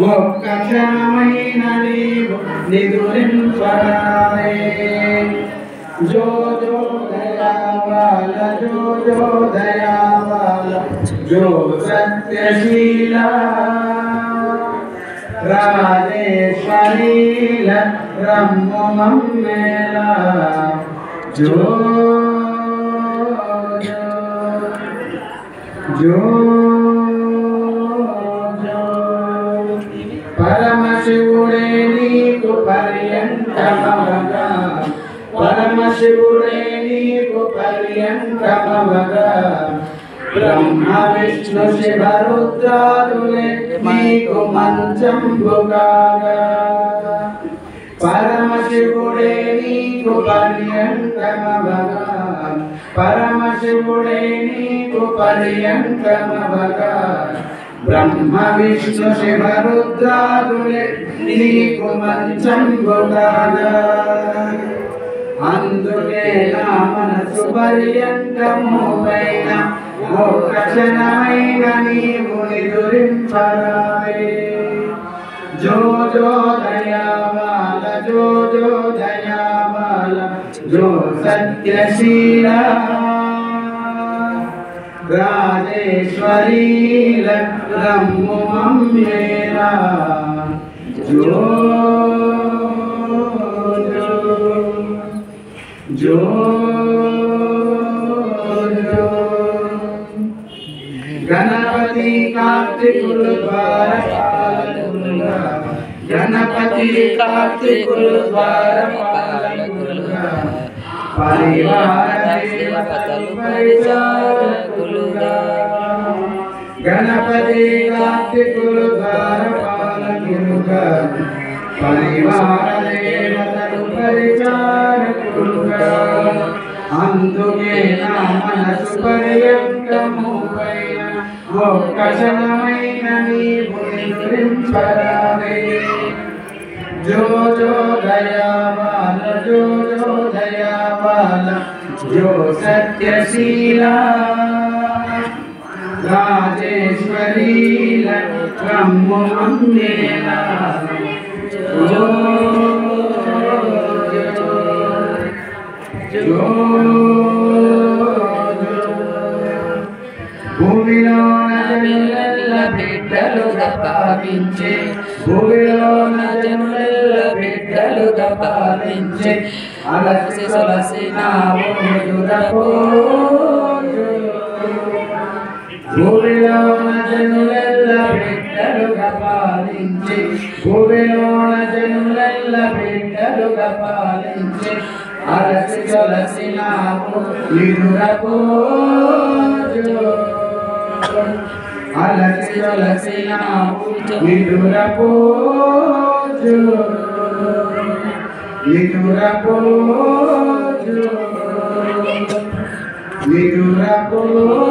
ఒక్క క్షణమైన నీవు నిదురింపరావే జో జో దయావాల జో జో దయావాల జో సత్యశీల రాజేశ్వరీల రమ్ము మమ్మేల జో జో పరమశివుడే నీకు పర్యంతమవగా పరమశివుడే నీకు పర్యంతమవగా బ్రహ్మ విష్ణు శివ రుద్రాదులే నీకు మంచంబుగా పరమశివుడే నీకు పర్యంతమవగా పరమశివుడే నీకు పర్యంతమవగా బ్రహ్మ విష్ణు శివ రుద్రాదులే నీకు మంచంబుగా అందుకే నా మనసు పర్యంతమువైన ఒక్క క్షణమైన నీవు నిదురింపరావే జో జో దయావాల జో జో దయావాల జో సత్యశీల రాజేశ్వరీల రమ్ము మమ్మేల జో జో జో గణపతి కార్తికులు ద్వారపాలకులుగా గణపతి కార్తికులు ద్వారపాలకులుగా పరివార దేవతలు పరిచారకులుగా గణపతి కార్తికులు ద్వారపాలకులుగా పరివార దేవతలు పరిచారకులుగా అందుకే నా మనసు పర్యంతమువైన ఒక్క క్షణమైన నీవు నిదురింపరావే జో జో దయావాల జో జో దయావాల జో సత్యశీల రాజేశ్వరీల రమ్ము మమ్మేల జో భూమిలోన జనులెల్ల బిడ్డలుగా భావించే భూమిలోన జనులెల్ల బిడ్డలుగా భావించే అలసి సొలసి నావు భూమిలోన జనులెల్ల బిడ్డలుగా పాలించే భూమిలోన జనులెల్ల బిడ్డలుగా పాలించే అలసి సొలసి నావు నిదురపోజు అలసి సొలసి నావు నిదురపోజు నిదురపోజు నిదురపోజు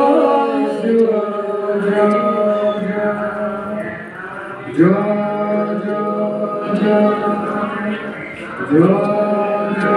జో జో జో జో జో జో